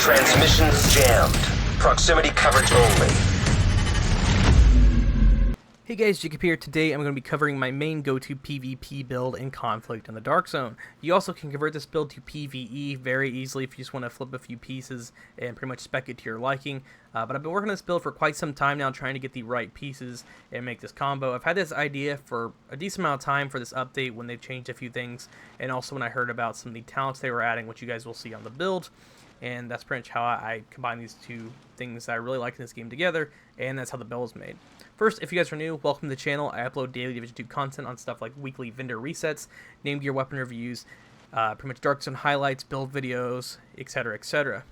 Transmissions jammed. Proximity coverage only. Hey guys, Jacob here. Today I'm going to be covering my main go-to PvP build in Conflict in the Dark Zone. You also can convert this build to PvE very easily if you just want to flip a few pieces and pretty much spec it to your liking. But I've been working on this build for quite some time now, trying to get the right pieces and make this combo. I've had this idea for a decent amount of time for this update when they've changed a few things, and also when I heard about some of the talents they were adding, which you guys will see on the build. And that's pretty much how I combine these two things that I really like in this game together, and that's how the build is made. First, if you guys are new, welcome to the channel. I upload daily Division 2 content on stuff like weekly vendor resets, name gear weapon reviews, pretty much Dark Zone highlights, build videos, etc, etc.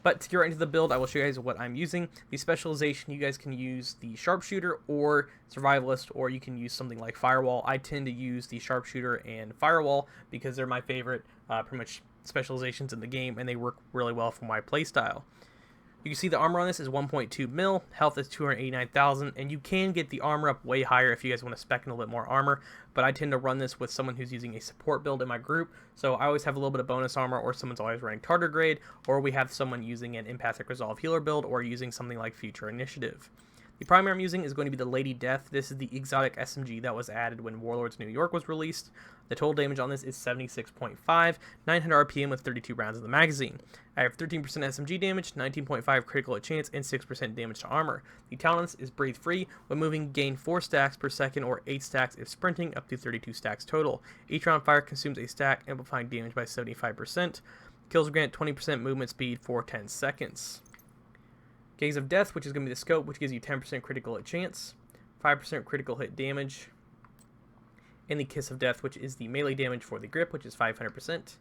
But to get right into the build, I will show you guys what I'm using. The specialization, you guys can use the Sharpshooter or Survivalist, or you can use something like Firewall. I tend to use the Sharpshooter and Firewall because they're my favorite pretty much specializations in the game, and they work really well for my playstyle. You can see the armor on this is 1.2 mil, health is 289,000, and you can get the armor up way higher if you guys want to spec in a little bit more armor, but I tend to run this with someone who's using a support build in my group, so I always have a little bit of bonus armor, or someone's always running tardigrade, or we have someone using an empathic resolve healer build, or using something like Future Initiative. The primary I'm using is going to be the Lady Death. This is the exotic SMG that was added when Warlords New York was released. The total damage on this is 76.5, 900 RPM with 32 rounds in the magazine. I have 13% SMG damage, 19.5 critical hit chance, and 6% damage to armor. The talent is Breathe Free. When moving, gain 4 stacks per second or 8 stacks if sprinting, up to 32 stacks total. Each round fire consumes a stack, amplifying damage by 75%. Kills grant 20% movement speed for 10 seconds. Gaze of Death, which is going to be the scope, which gives you 10% critical hit chance, 5% critical hit damage, and the Kiss of Death, which is the melee damage for the grip, which is 500%,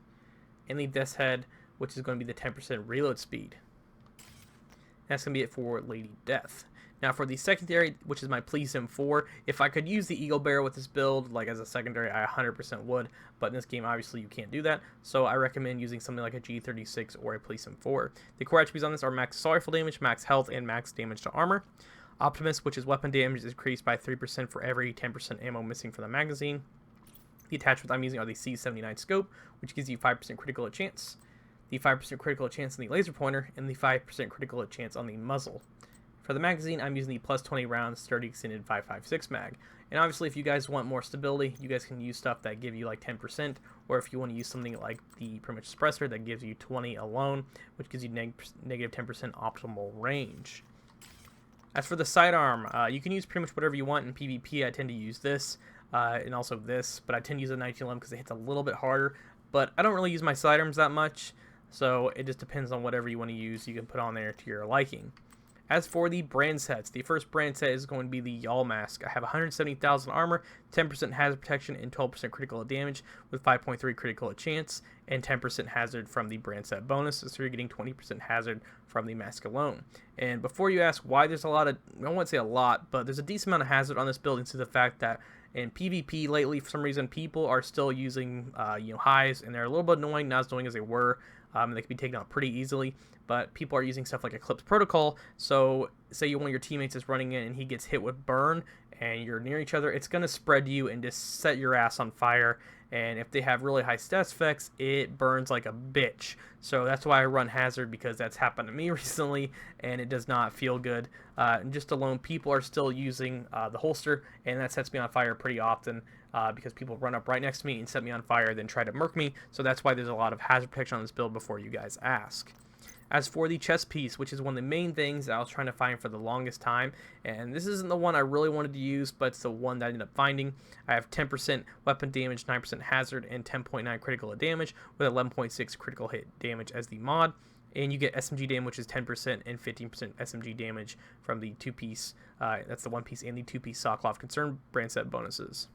and the Death's Head, which is going to be the 10% reload speed. That's going to be it for Lady Death. Now for the secondary, which is my Please Sim 4, if I could use the Eagle Bearer with this build, like as a secondary, I 100% would, but in this game, obviously, you can't do that, so I recommend using something like a G36 or a Please Sim 4. The core attributes on this are max assault rifle damage, max health, and max damage to armor. Optimus, which is weapon damage, is increased by 3% for every 10% ammo missing from the magazine. The attachments I'm using are the C79 scope, which gives you 5% critical hit chance, the 5% critical hit chance on the laser pointer, and the 5% critical hit chance on the muzzle. For the magazine, I'm using the plus 20 rounds sturdy extended 5.56 mag. And obviously, if you guys want more stability, you guys can use stuff that give you like 10%, or if you want to use something like the pretty much suppressor that gives you 20 alone, which gives you negative 10% optimal range. As for the sidearm, you can use pretty much whatever you want in PvP. I tend to use this, and also this, but I tend to use a 1911 because it hits a little bit harder. But I don't really use my sidearms that much, so it just depends on whatever you want to use. You can put on there to your liking. As for the brand sets, the first brand set is going to be the Y'all Mask. I have 170,000 armor, 10% hazard protection, and 12% critical damage with 5.3 critical chance, and 10% hazard from the brand set bonus, so you're getting 20% hazard from the mask alone. And before you ask why there's a lot of, I won't say a lot, but there's a decent amount of hazard on this build into the fact that in PvP lately, for some reason, people are still using highs, and they're a little bit annoying, not as annoying as they were. They can be taken out pretty easily, but people are using stuff like Eclipse Protocol, so say one of your teammates is running in and he gets hit with burn, and you're near each other, it's going to spread you and just set your ass on fire, and if they have really high stats effects, it burns like a bitch. So that's why I run Hazard, because that's happened to me recently, and it does not feel good. And just alone, people are still using the holster, and that sets me on fire pretty often, because people run up right next to me and set me on fire, then try to murk me, so that's why there's a lot of hazard protection on this build before you guys ask. As for the chest piece, which is one of the main things that I was trying to find for the longest time, and this isn't the one I really wanted to use, but it's the one that I ended up finding. I have 10% weapon damage, 9% hazard, and 10.9 critical hit damage, with 11.6 critical hit damage as the mod. And you get SMG damage, which is 10% and 15% SMG damage from the two-piece, that's the one-piece and the two-piece Sokolov Concern brand set bonuses.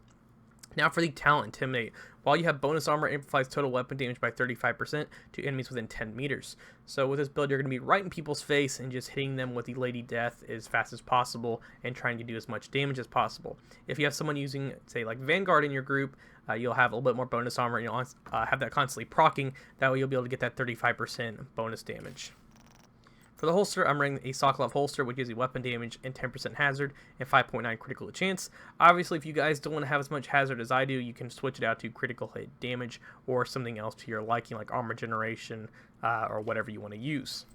Now for the talent Intimidate. While you have bonus armor, it amplifies total weapon damage by 35% to enemies within 10 meters. So with this build, you're going to be right in people's face and just hitting them with the Lady Death as fast as possible and trying to do as much damage as possible. If you have someone using, say, like Vanguard in your group, you'll have a little bit more bonus armor, and you'll have that constantly proccing. That way you'll be able to get that 35% bonus damage. For the holster, I'm running a Sokolov holster, which gives you weapon damage and 10% hazard and 5.9 critical hit chance. Obviously, if you guys don't want to have as much hazard as I do, you can switch it out to critical hit damage or something else to your liking, like armor generation or whatever you want to use.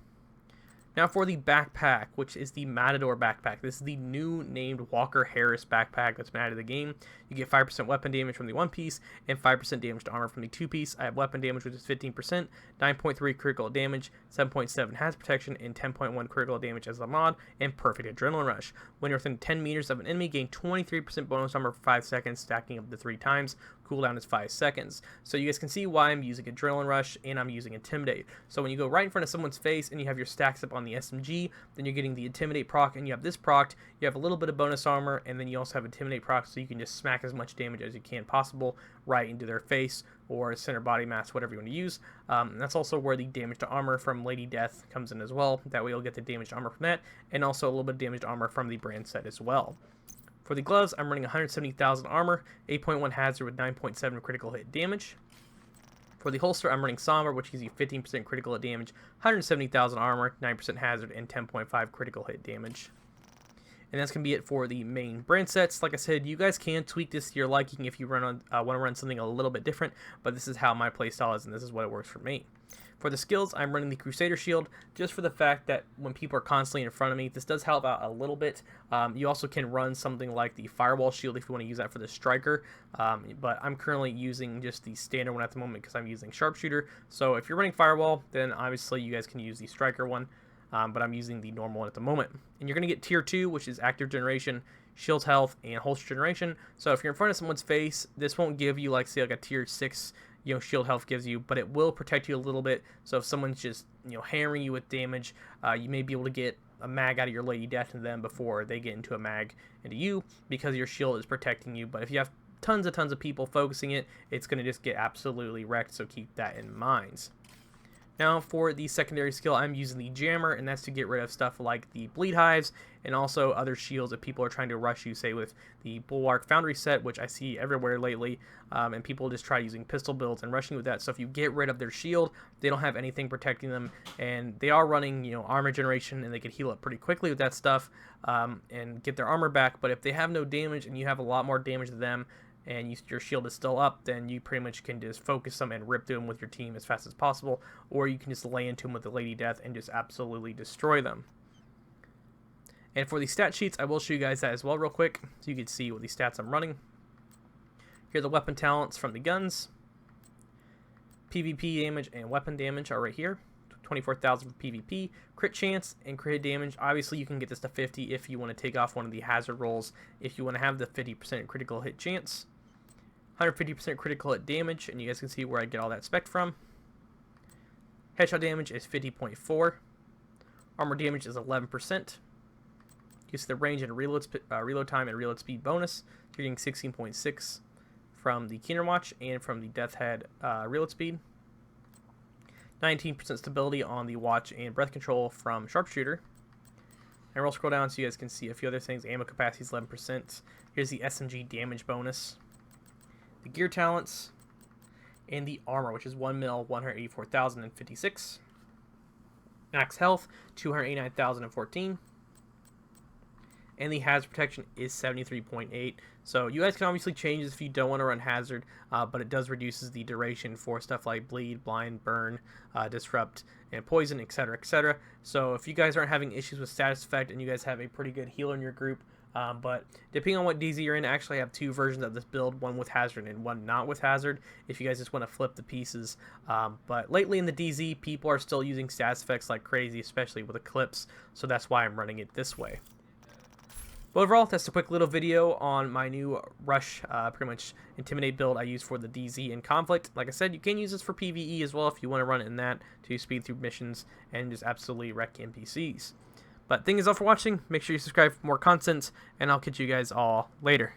Now for the backpack, which is the Matador backpack. This is the new named Walker Harris backpack that's been added to the game. You get 5% weapon damage from the one piece and 5% damage to armor from the two piece. I have weapon damage, which is 15%, 9.3 critical damage, 7.7 hazard protection, and 10.1 critical damage as the mod, and perfect adrenaline rush. When you're within 10 meters of an enemy, gain 23% bonus armor for 5 seconds, stacking up to 3 times. Cooldown is 5 seconds. So you guys can see why I'm using adrenaline rush and I'm using intimidate. So when you go right in front of someone's face and you have your stacks up on the SMG, then you're getting the intimidate proc, and you have this proc, you have a little bit of bonus armor, and then you also have intimidate proc, so you can just smack as much damage as you can possible right into their face or center body mass, whatever you want to use. And that's also where the damage to armor from Lady Death comes in as well. That way you'll get the damage to armor from that, and also a little bit of damage to armor from the brand set as well. For the gloves, I'm running 170,000 armor, 8.1 hazard with 9.7 critical hit damage. For the holster, I'm running Somber, which gives you 15% critical hit damage, 170,000 armor, 9% hazard, and 10.5 critical hit damage. And that's going to be it for the main brand sets. Like I said, you guys can tweak this to your liking if you want to run something a little bit different, but this is how my playstyle is, and this is what works for me. For the skills, I'm running the Crusader Shield, just for the fact that when people are constantly in front of me, this does help out a little bit. You also can run something like the Firewall Shield if you want to use that for the Striker, but I'm currently using just the standard one at the moment because I'm using Sharpshooter. So if you're running Firewall, then obviously you guys can use the Striker one, but I'm using the normal one at the moment. And you're going to get Tier 2, which is Active Generation, Shield Health, and Holster Generation. So if you're in front of someone's face, this won't give you, like, say, like a Tier 6 shield health gives you, but it will protect you a little bit. So if someone's just hammering you with damage, you may be able to get a mag out of your Lady Death into them before they get into a mag into you, because your shield is protecting you. But if you have tons of people focusing it, it's going to just get absolutely wrecked, so keep that in mind. Now for the secondary skill, I'm using the Jammer, and that's to get rid of stuff like the Bleed Hives and also other shields if people are trying to rush you, say with the Bulwark Foundry set, which I see everywhere lately, and people just try using pistol builds and rushing with that. So if you get rid of their shield, they don't have anything protecting them, and they are running armor generation, and they can heal up pretty quickly with that stuff and get their armor back. But if they have no damage and you have a lot more damage to them, and your shield is still up, then you pretty much can just focus them and rip through them with your team as fast as possible, or you can just lay into them with the Lady Death and just absolutely destroy them. And for the stat sheets, I will show you guys that as well real quick, so you can see what the stats I'm running. Here are the weapon talents from the guns. PvP damage and weapon damage are right here. 24,000 for PvP. Crit chance and crit damage, obviously you can get this to 50 if you want to take off one of the hazard rolls, if you want to have the 50% critical hit chance. 150% critical hit damage, and you guys can see where I get all that spec from. Headshot damage is 50.4. Armor damage is 11%. You see the range and reload time and reload speed bonus. You're getting 16.6 from the Keener Watch and from the Death Head reload speed. 19% stability on the watch and breath control from Sharpshooter. And we'll scroll down so you guys can see a few other things. Ammo capacity is 11%. Here's the SMG damage bonus. The gear talents. And the armor, which is 1 mil, 184,056. Max health, 289,014. And the hazard protection is 73.8. So you guys can obviously change this if you don't want to run hazard, but it does reduces the duration for stuff like bleed, blind, burn, disrupt, and poison, etc., etc. So if you guys aren't having issues with status effect and you guys have a pretty good healer in your group, but depending on what DZ you're in, I actually have 2 versions of this build, one with hazard and one not with hazard, if you guys just want to flip the pieces. But lately in the DZ, people are still using status effects like crazy, especially with Eclipse, so that's why I'm running it this way. But overall, that's a quick little video on my new Rush, pretty much Intimidate build I use for the DZ in Conflict. Like I said, you can use this for PvE as well if you want to run it in that to speed through missions and just absolutely wreck NPCs. But thank you all for watching. Make sure you subscribe for more content, and I'll catch you guys all later.